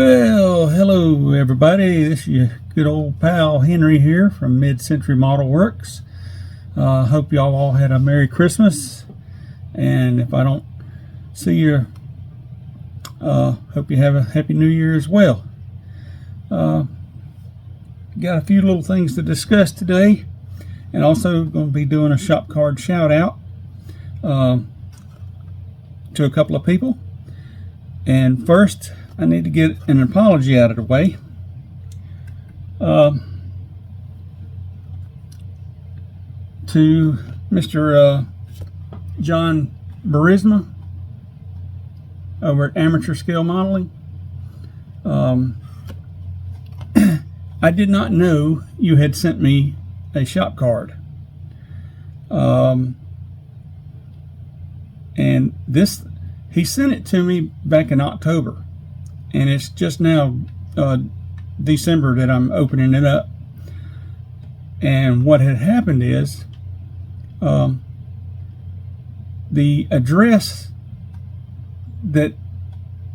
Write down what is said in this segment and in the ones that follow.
Well, hello everybody. This is your good old pal Henry here from Mid-Century Model Works. Hope y'all all had a Merry Christmas, and if I don't see you, hope you have a Happy New Year as well. Got a few little things to discuss today, and also going to be doing a shop card shout out to a couple of people. And first, I need to get an apology out of the way. To Mr. John Bruinsma over at Amateur Scale Modeling. I did not know you had sent me a shop card. And this, he sent it to me back in October. And it's just now December that I'm opening it up. And what had happened is the address that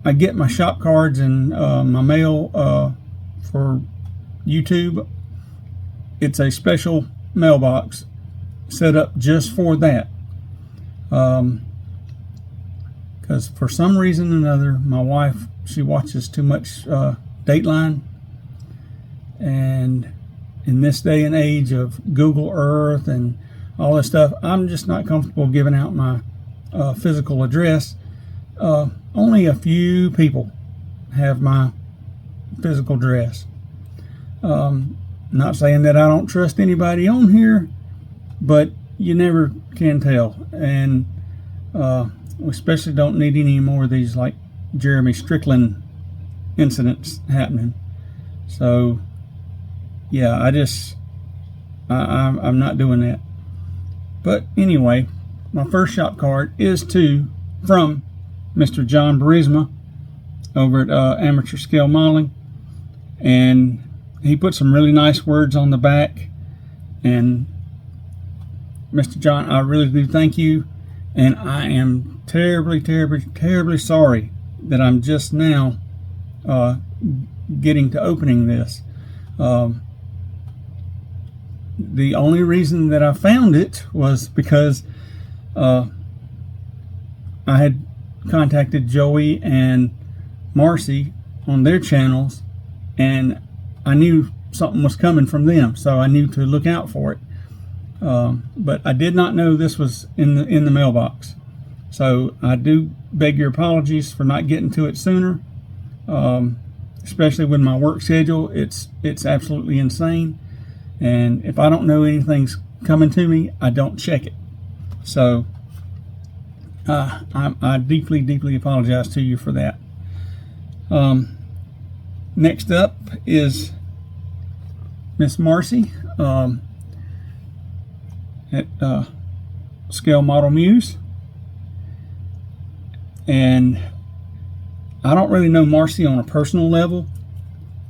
I get my shop cards and my mail for YouTube, it's a special mailbox set up just for that. Because for some reason or another, my wife, she watches too much Dateline, and in this day and age of Google Earth and all this stuff, I'm just not comfortable giving out my physical address. Only a few people have my physical address. Not saying that I don't trust anybody on here, but you never can tell, and we especially don't need any more of these like Jeremy Strickland incidents happening. So yeah, I'm not doing that. But anyway, my first shop card is from Mr. John Bruinsma over at Amateur Scale Modeling, and he put some really nice words on the back. And Mr. John, I really do thank you, and I am terribly sorry that I'm just now getting to opening this. The only reason that I found it was because I had contacted Joey and Marcie on their channels, and I knew something was coming from them, so I knew to look out for it. But I did not know this was in the mailbox. So I do beg your apologies for not getting to it sooner. Especially with my work schedule, it's absolutely insane. And if I don't know anything's coming to me, I don't check it. So I deeply apologize to you for that. Next up is Miss Marcie at Scale Model Muse. And I don't really know Marcie on a personal level,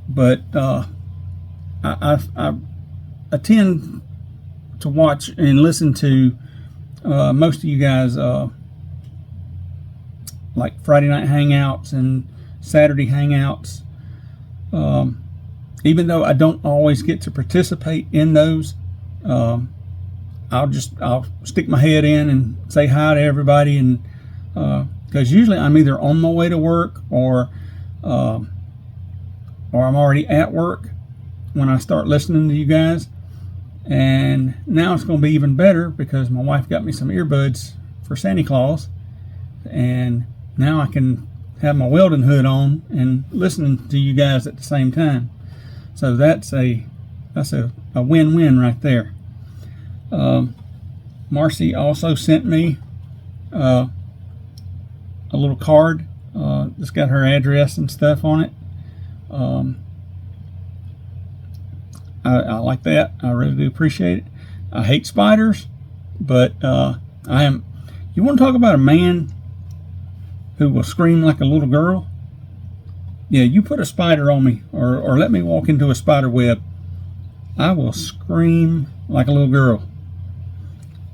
but I tend to watch and listen to most of you guys, like Friday night hangouts and Saturday hangouts. Even though I don't always get to participate in those, I'll stick my head in and say hi to everybody, and because usually I'm either on my way to work or I'm already at work when I start listening to you guys. And now it's going to be even better because my wife got me some earbuds for Santa Claus, and now I can have my welding hood on and listening to you guys at the same time. So that's a win-win right there. Marcie also sent me a little card that's got her address and stuff on it. I like that. I really do appreciate it. I hate spiders, but you want to talk about a man who will scream like a little girl? Yeah, you put a spider on me, or let me walk into a spider web, I will scream like a little girl.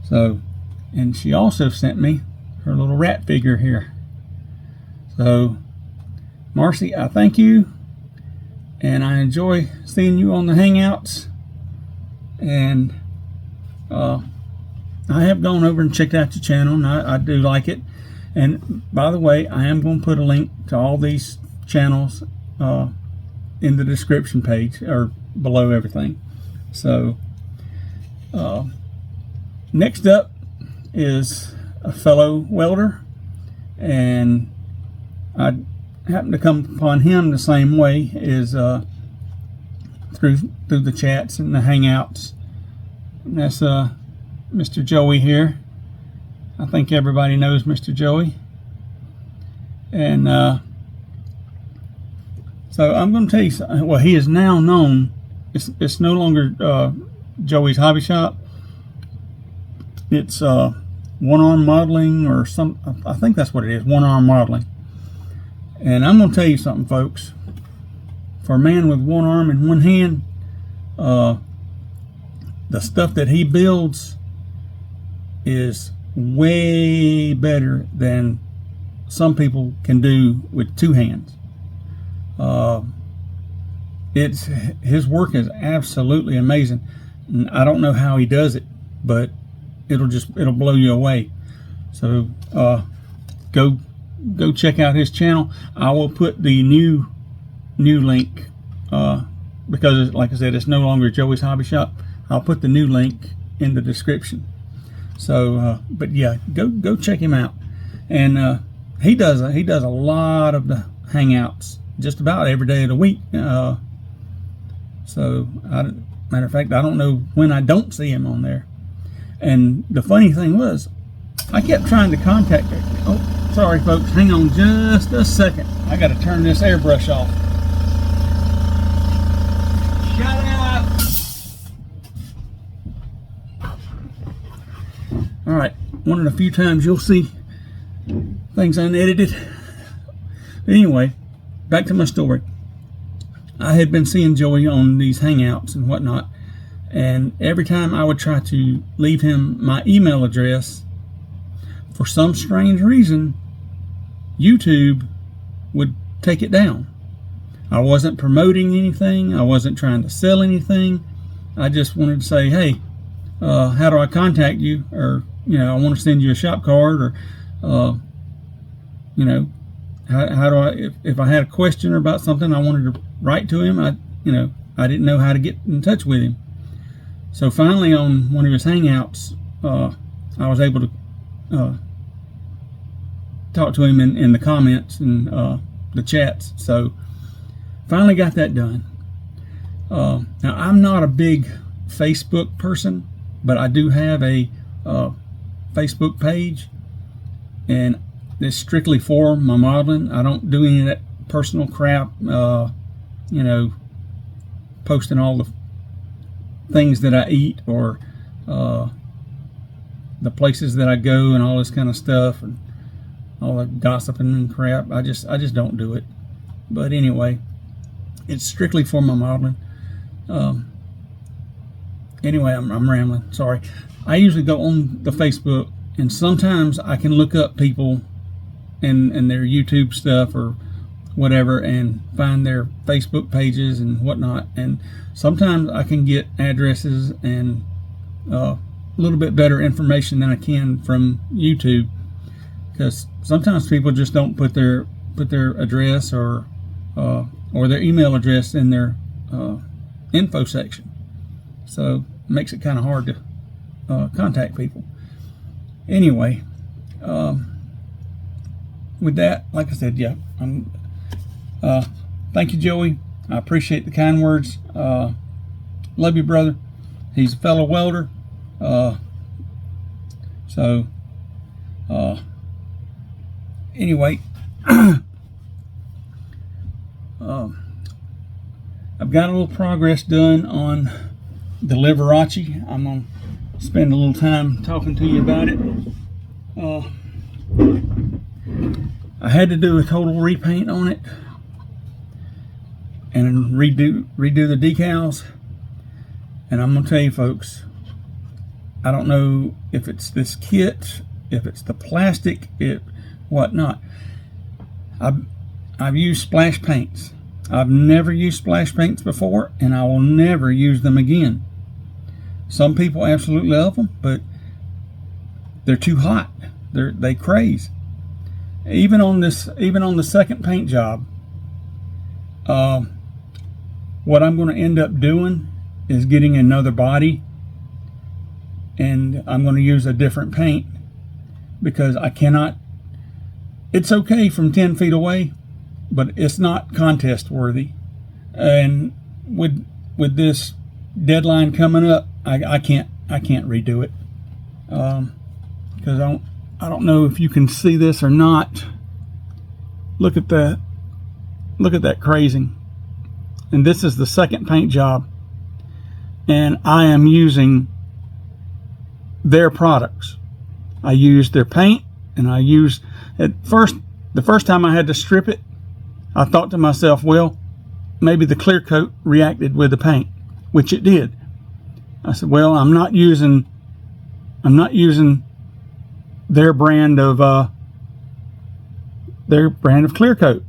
So, and she also sent me her little rat figure here. So Marcie, I thank you, and I enjoy seeing you on the Hangouts. And I have gone over and checked out your channel, and I do like it. And by the way, I am going to put a link to all these channels in the description page or below everything. So next up is a fellow welder, and I happened to come upon him the same way as through the chats and the Hangouts. And that's Mr. Joey here. I think everybody knows Mr. Joey. And so I'm going to tell you something. Well, he is now known. It's no longer Joey's Hobby Shop. It's One Arm Modeling, or some. I think that's what it is. One Arm Modeling. And I'm going to tell you something, folks. For a man with one arm and one hand, the stuff that he builds is way better than some people can do with two hands. His work is absolutely amazing, and I don't know how he does it, but it'll blow you away. So go check out his channel. I will put the new link because, like I said, it's no longer Joey's Hobby Shop. I'll put the new link in the description. So, but yeah, go check him out. And he does a lot of the Hangouts just about every day of the week. So, matter of fact, I don't know when I don't see him on there. And the funny thing was, I kept trying to contact her. Oh, sorry, folks. Hang on just a second. I got to turn this airbrush off. Shut up! All right, one of the few times you'll see things unedited. But anyway, back to my story. I had been seeing Joey on these Hangouts and whatnot, and every time I would try to leave him my email address, for some strange reason, YouTube would take it down. I wasn't promoting anything. I wasn't trying to sell anything. I just wanted to say, hey, how do I contact you? Or, I want to send you a shop card, or, how do I, if I had a question about something I wanted to write to him, I didn't know how to get in touch with him. So finally, on one of his Hangouts, I was able to talk to him in the comments and the chats. So finally got that done. Now, I'm not a big Facebook person, but I do have a Facebook page, and it's strictly for my modeling. I don't do any of that personal crap, posting all the things that I eat, or the places that I go and all this kind of stuff, and all the gossiping and crap. I just don't do it. But anyway, it's strictly for my modeling. Anyway, I'm rambling. Sorry. I usually go on the Facebook, and sometimes I can look up people and their YouTube stuff or whatever, and find their Facebook pages and whatnot. And sometimes I can get addresses and a little bit better information than I can from YouTube, because sometimes people just don't put their address or their email address in their info section. So it makes it kind of hard to contact people. Anyway, with that, like I said, yeah, thank you, Joey. I appreciate the kind words. Love you, brother. He's a fellow welder. Anyway, I've got a little progress done on the Liverachee. I'm going to spend a little time talking to you about it. I had to do a total repaint on it and redo the decals. And I'm going to tell you, folks, I don't know if it's this kit, if it's the plastic, whatnot. I've used splash paints. I've never used splash paints before, and I will never use them again. Some people absolutely love them, but they're too hot. They craze. Even on the second paint job, what I'm going to end up doing is getting another body, and I'm going to use a different paint because I cannot. It's okay from 10 feet away, but it's not contest worthy. And with this deadline coming up, I can't redo it because I don't know if you can see this or not. Look at that. Look at that crazing. And this is the second paint job, and I am using their products. I used their paint, and the first time I had to strip it, I thought to myself, well, maybe the clear coat reacted with the paint, which it did. I said, well, I'm not using their brand of clear coat.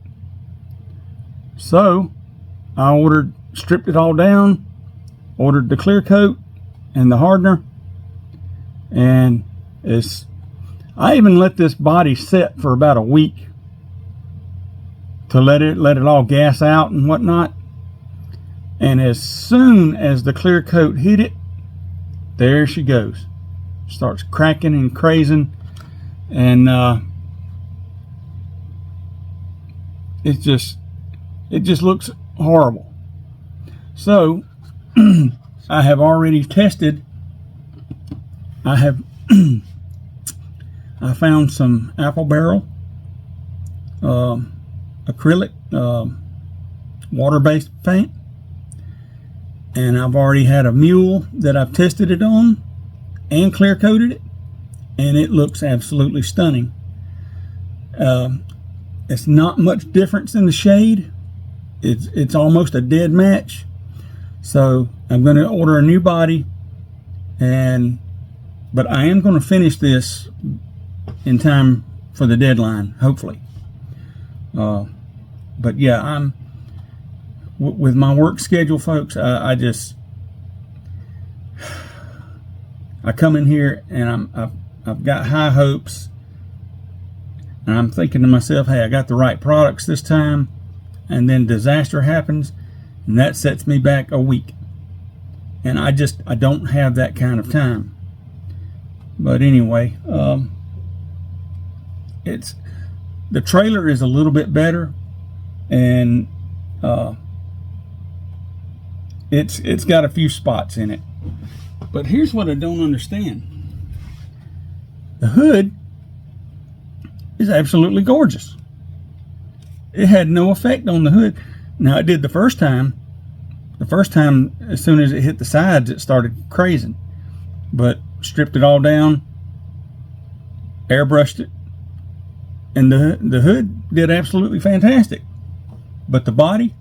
So I stripped it all down, ordered the clear coat and the hardener, and I even let this body set for about a week to let it all gas out and whatnot. And as soon as the clear coat hit it, there she goes. Starts cracking and crazing, and it just looks horrible. So I have already tested. I found some apple barrel acrylic water-based paint, and I've already had a mule that I've tested it on and clear coated it, and it looks absolutely stunning. It's not much difference in the shade. It's almost a dead match. So I'm going to order a new body, but I am going to finish this in time for the deadline, hopefully. But yeah, with my work schedule, folks, I come in here and I've got high hopes, and I'm thinking to myself, hey, I got the right products this time, and then disaster happens, and that sets me back a week, and I don't have that kind of time. But anyway, the trailer is a little bit better, and it's got a few spots in it. But here's what I don't understand. The hood is absolutely gorgeous. It had no effect on the hood. Now it did the first time. The first time, as soon as it hit the sides, it started crazing. But stripped it all down, airbrushed it, and the hood did absolutely fantastic. But the body,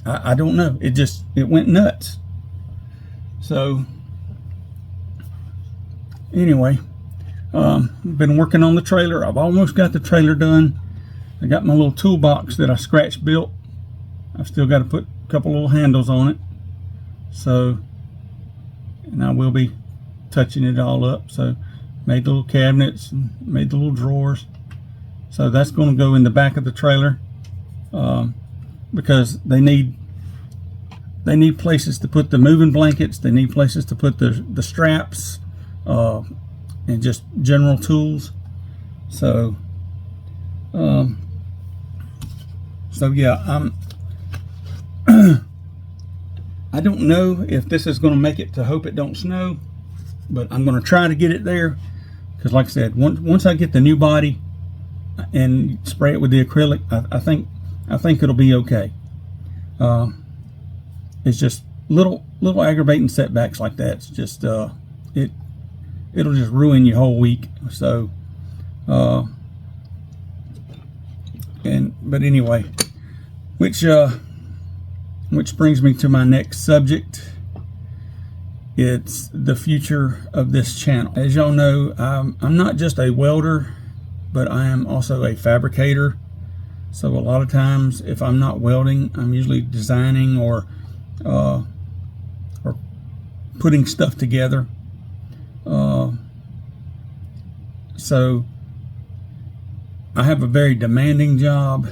I don't know. It went nuts. So anyway, I've been working on the trailer. I've almost got the trailer done. I got my little toolbox that I scratch built. I've still got to put a couple little handles on it. So, and I will be touching it all up. So made the little cabinets and made the little drawers. So that's going to go in the back of the trailer, because they need places to put the moving blankets. They need places to put the straps, and just general tools. So yeah, I don't know if this is going to make it to Hope It Don't Snow, but I'm going to try to get it there, because like I said, once I get the new body and spray it with the acrylic, I think it'll be okay. It's just little aggravating setbacks like that. It's just it'll just ruin your whole week. So but anyway, which brings me to my next subject. It's the future of this channel. As y'all know, I'm not just a welder, but I am also a fabricator. So a lot of times, if I'm not welding, I'm usually designing or putting stuff together. So I have a very demanding job,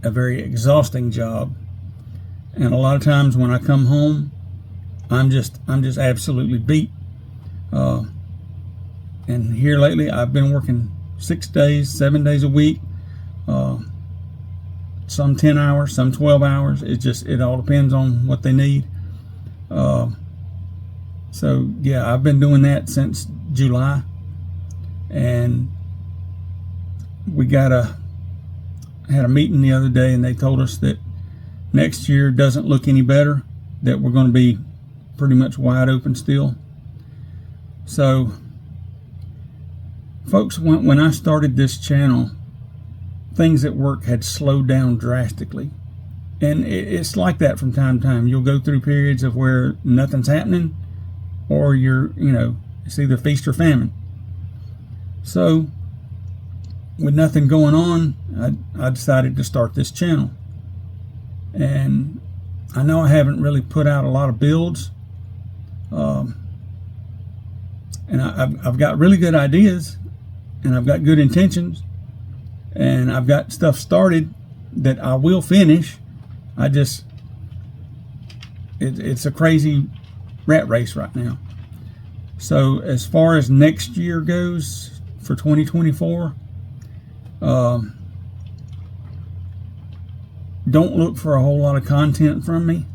a very exhausting job, and a lot of times when I come home, I'm just absolutely beat. And here lately, I've been working 6 days, 7 days a week. Some 10 hours, some 12 hours. It all depends on what they need. So yeah, I've been doing that since July, and we had a meeting the other day, and they told us that next year doesn't look any better, that we're going to be pretty much wide open still. So folks, when I started this channel, things at work had slowed down drastically. And it's like that from time to time. You'll go through periods of where nothing's happening, or it's either feast or famine. So with nothing going on, I decided to start this channel. And I know I haven't really put out a lot of builds. And I've got really good ideas, and I've got good intentions, and I've got stuff started that I will finish. It's a crazy rat race right now. So as far as next year goes, for 2024, don't look for a whole lot of content from me.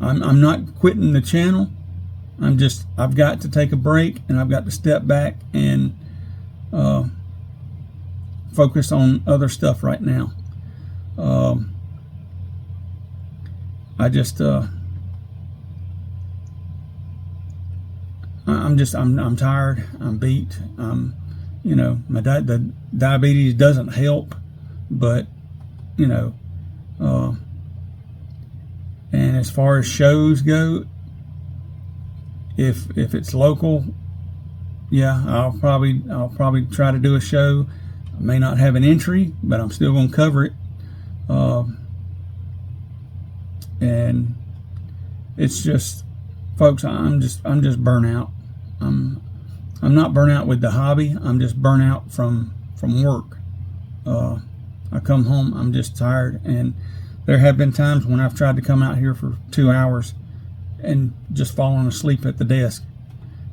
I'm not quitting the channel. I've got to take a break, and I've got to step back and focus on other stuff right now. I'm tired. I'm beat. The diabetes doesn't help, but and as far as shows go, if it's local, yeah, I'll probably try to do a show. I may not have an entry, but I'm still going to cover it. And it's just, folks, I'm just burnt out. I'm not burnt out with the hobby. I'm just burnt out from work. I come home, I'm just tired, and there have been times when I've tried to come out here for 2 hours and just fallen asleep at the desk,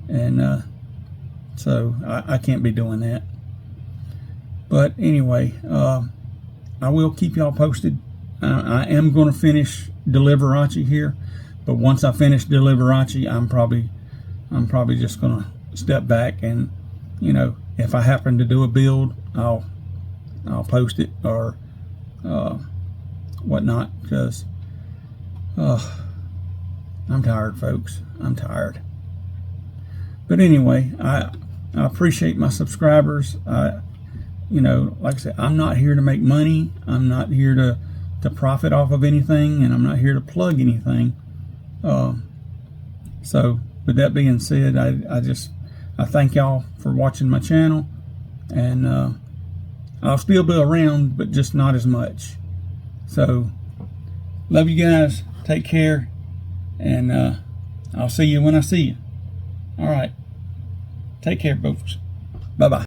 and so I can't be doing that. But anyway, I will keep y'all posted. I am going to finish Liverachee here, but once I finish Liverachee, I'm probably just going to step back, and if I happen to do a build, I'll post it or whatnot, because I'm tired, folks. I'm tired. But anyway, I appreciate my subscribers. Like I said, I'm not here to make money. I'm not here to profit off of anything, and I'm not here to plug anything. So with that being said, I thank y'all for watching my channel, and I'll still be around, but just not as much. So love you guys. Take care, and I'll see you when I see you. All right. Take care, folks. Bye-bye.